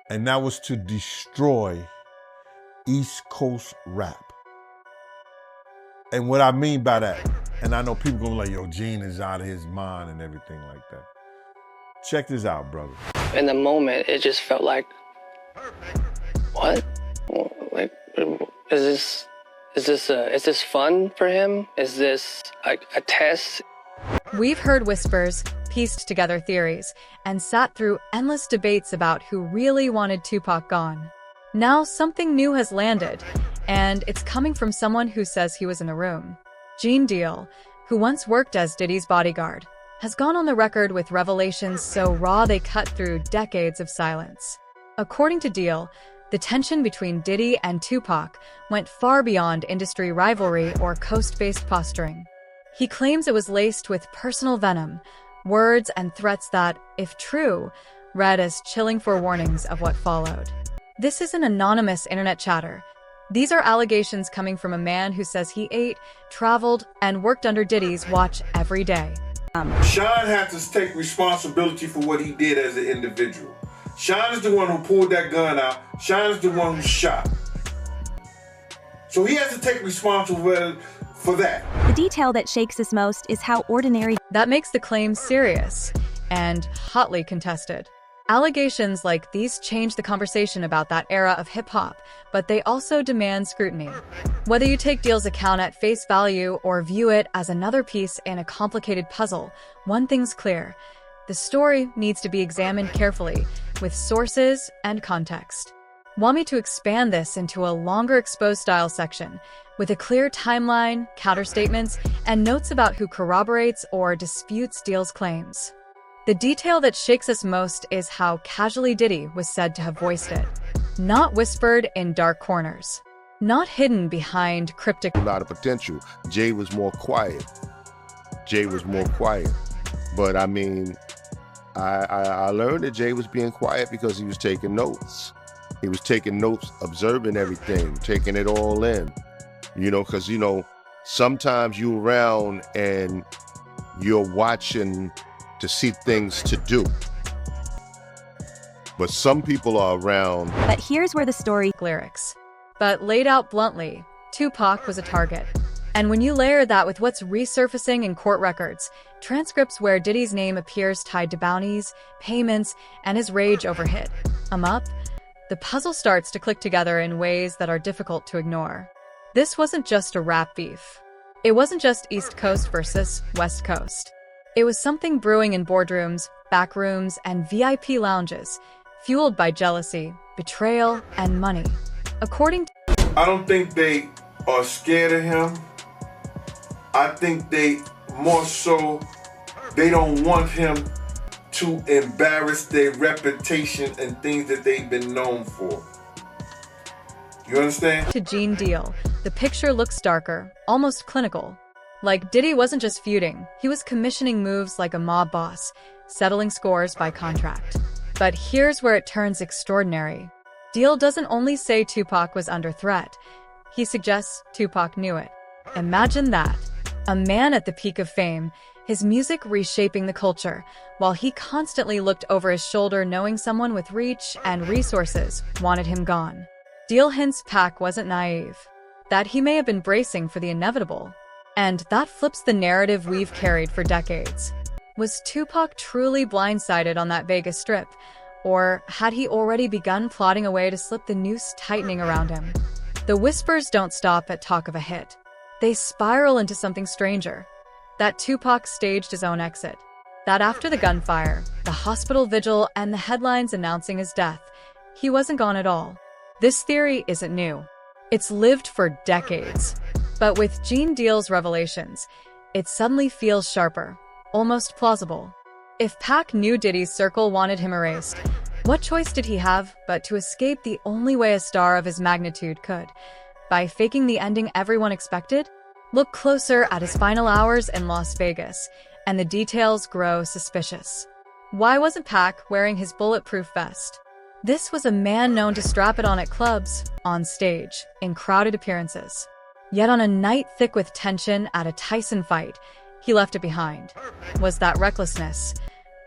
And that was to destroy East Coast rap. And what I mean by that, and I know people gonna be like, yo, Gene is out of his mind and everything like that. Check this out, brother. In the moment, it just felt like, what? Like, is this fun for him? Is this a test? We've heard whispers, pieced together theories, and sat through endless debates about who really wanted Tupac gone. Now something new has landed, and it's coming from someone who says he was in the room. Gene Deal, who once worked as Diddy's bodyguard, has gone on the record with revelations so raw they cut through decades of silence. According to Deal, the tension between Diddy and Tupac went far beyond industry rivalry or coast-based posturing. He claims it was laced with personal venom, words and threats that, if true, read as chilling forewarnings of what followed. This isn't anonymous internet chatter. These are allegations coming from a man who says he ate, traveled, and worked under Diddy's watch every day. Sean had to take responsibility for what he did as an individual. Sean is the one who pulled that gun out. Sean is the one who shot. So he has to take responsibility for that. The detail that shakes us most is how ordinary. That makes the claim serious and hotly contested. Allegations like these change the conversation about that era of hip-hop, but they also demand scrutiny. Whether you take Deal's account at face value or view it as another piece in a complicated puzzle, one thing's clear. The story needs to be examined carefully, with sources and context. Want me to expand this into a longer exposed style section, with a clear timeline, counterstatements, and notes about who corroborates or disputes Deal's claims? The detail that shakes us most is how casually Diddy was said to have voiced it. Not whispered in dark corners. Not hidden behind cryptic. A lot of potential. Jay was more quiet. But I mean, I learned that Jay was being quiet because he was taking notes. He was taking notes, observing everything, taking it all in. Because, sometimes you're around and you're watching to see things to do. But some people are around. But here's where the story lyrics. But laid out bluntly, Tupac was a target. And when you layer that with what's resurfacing in court records, transcripts where Diddy's name appears tied to bounties, payments, and his rage over hit up, the puzzle starts to click together in ways that are difficult to ignore. This wasn't just a rap beef. It wasn't just East Coast versus West Coast. It was something brewing in boardrooms, backrooms, and VIP lounges, fueled by jealousy, betrayal, and money. I don't think they are scared of him. I think they don't want him to embarrass their reputation and things that they've been known for. You understand? To Gene Deal, the picture looks darker, almost clinical. Like Diddy wasn't just feuding, he was commissioning moves like a mob boss, settling scores by contract. But here's where it turns extraordinary. Deal doesn't only say Tupac was under threat, he suggests Tupac knew it. Imagine that. A man at the peak of fame, his music reshaping the culture, while he constantly looked over his shoulder knowing someone with reach and resources wanted him gone. Deal hints Pac wasn't naive, that he may have been bracing for the inevitable. And that flips the narrative we've carried for decades. Was Tupac truly blindsided on that Vegas Strip? Or had he already begun plotting a way to slip the noose tightening around him? The whispers don't stop at talk of a hit. They spiral into something stranger. That Tupac staged his own exit. That after the gunfire, the hospital vigil, and the headlines announcing his death, he wasn't gone at all. This theory isn't new. It's lived for decades. But with Gene Deal's revelations, it suddenly feels sharper, almost plausible. If Pac knew Diddy's circle wanted him erased, what choice did he have but to escape the only way a star of his magnitude could? By faking the ending everyone expected? Look closer at his final hours in Las Vegas, and the details grow suspicious. Why wasn't Pac wearing his bulletproof vest? This was a man known to strap it on at clubs, on stage, in crowded appearances. Yet on a night thick with tension at a Tyson fight, he left it behind. Was that recklessness?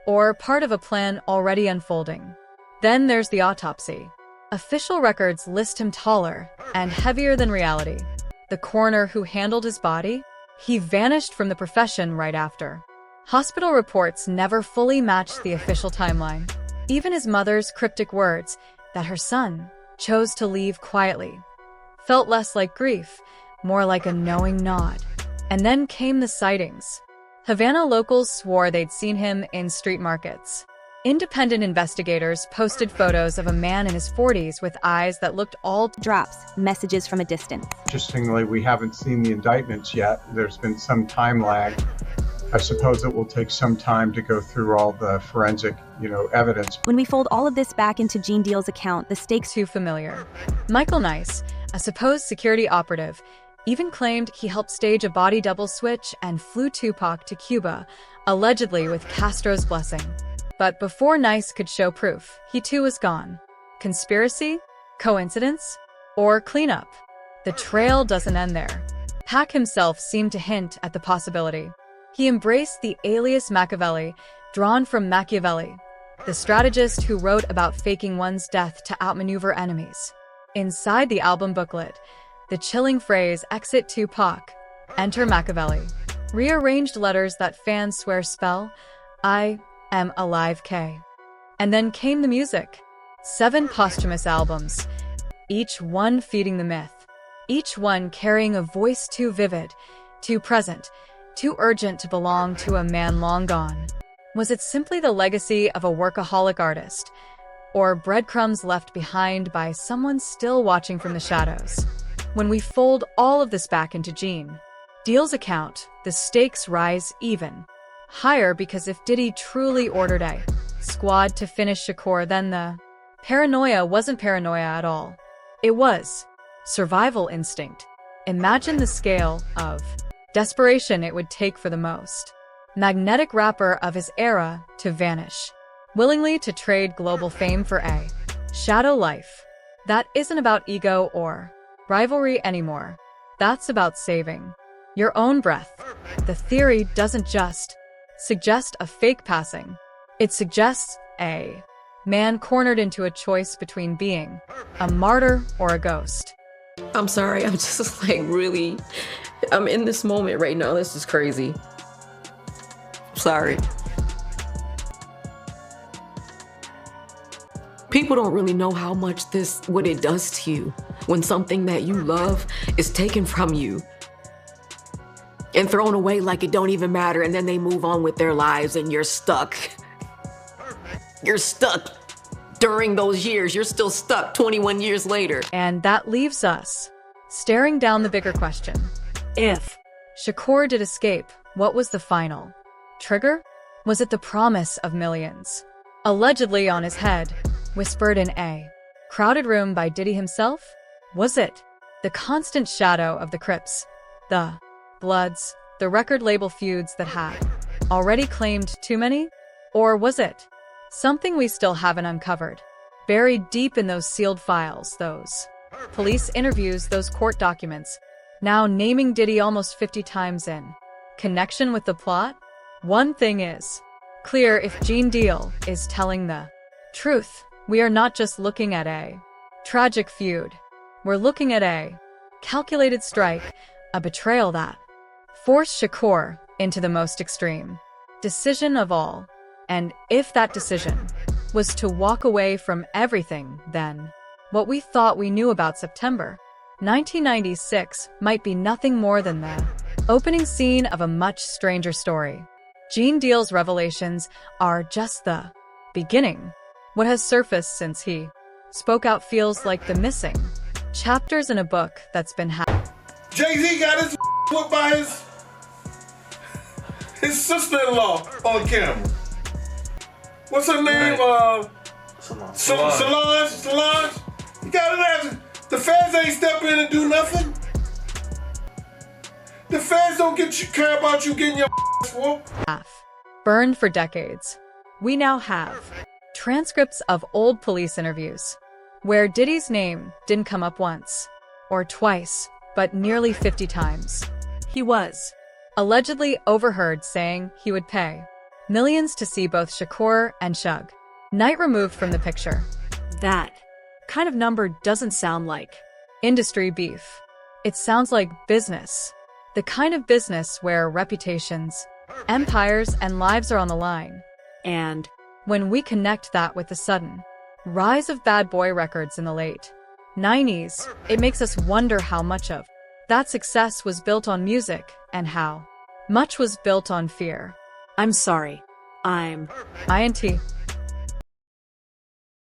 Or part of a plan already unfolding? Then there's the autopsy. Official records list him taller and heavier than reality. The coroner who handled his body? He vanished from the profession right after. Hospital reports never fully matched the official timeline. Even his mother's cryptic words that her son chose to leave quietly felt less like grief, more like a knowing nod. And then came the sightings. Havana locals swore they'd seen him in street markets. Independent investigators posted photos of a man in his 40s with eyes that looked all Drops messages from a distance. Interestingly, we haven't seen the indictments yet. There's been some time lag. I suppose it will take some time to go through all the forensic, evidence. When we fold all of this back into Gene Deal's account, the stakes too familiar. Michael Nice, a supposed security operative, even claimed he helped stage a body double switch and flew Tupac to Cuba, allegedly with Castro's blessing. But before Nice could show proof, he too was gone. Conspiracy? Coincidence? Or cleanup? The trail doesn't end there. Pac himself seemed to hint at the possibility. He embraced the alias Machiavelli, drawn from Machiavelli, the strategist who wrote about faking one's death to outmaneuver enemies. Inside the album booklet, the chilling phrase "Exit Tupac, Enter Machiavelli" rearranged letters that fans swear spell "I am alive K." And then came the music. 7 posthumous albums, each one feeding the myth, each one carrying a voice too vivid, too present, too urgent to belong to a man long gone. Was it simply the legacy of a workaholic artist, or breadcrumbs left behind by someone still watching from the shadows? When we fold all of this back into Gene Deal's account, the stakes rise even higher, because if Diddy truly ordered a squad to finish Shakur, then the paranoia wasn't paranoia at all. It was survival instinct. Imagine the scale of desperation it would take for the most magnetic rapper of his era to vanish, willingly to trade global fame for a shadow life. That isn't about ego or rivalry anymore. That's about saving your own breath. The theory doesn't just suggest a fake passing. It suggests a man cornered into a choice between being a martyr or a ghost. I'm sorry, I'm just I'm in this moment right now. This is crazy. Sorry. People don't really know how much what it does to you when something that you love is taken from you and thrown away like it don't even matter, and then they move on with their lives and you're stuck. You're stuck during those years. You're still stuck 21 years later. And that leaves us staring down the bigger question. If Shakur did escape, what was the final trigger? Was it the promise of millions allegedly on his head, whispered in a crowded room by Diddy himself? Was it the constant shadow of the Crips, the Bloods, the record label feuds that had already claimed too many? Or was it something we still haven't uncovered, buried deep in those sealed files, those police interviews, those court documents, now naming Diddy almost 50 times in connection with the plot? One thing is clear: if Gene Deal is telling the truth, we are not just looking at a tragic feud. We're looking at a calculated strike, a betrayal that forced Shakur into the most extreme decision of all. And if that decision was to walk away from everything, then what we thought we knew about September 1996 might be nothing more than the opening scene of a much stranger story. Gene Deal's revelations are just the beginning. What has surfaced since he spoke out feels like the missing chapters in a book that's been Jay-Z got his whooped by his sister-in-law on camera. What's her name? Solange. You got it. The feds ain't step in and do nothing. The feds don't care about you getting your whooped. Burned for decades. We now have transcripts of old police interviews where Diddy's name didn't come up once or twice, but nearly 50 times. He was allegedly overheard saying he would pay millions to see both Shakur and Shug Knight removed from the picture. That kind of number doesn't sound like industry beef. It sounds like business. The kind of business where reputations, empires, and lives are on the line. And when we connect that with the sudden rise of bad boy records in the late 90s, it makes us wonder how much of that success was built on music and how much was built on fear. I'm sorry. I'm INT.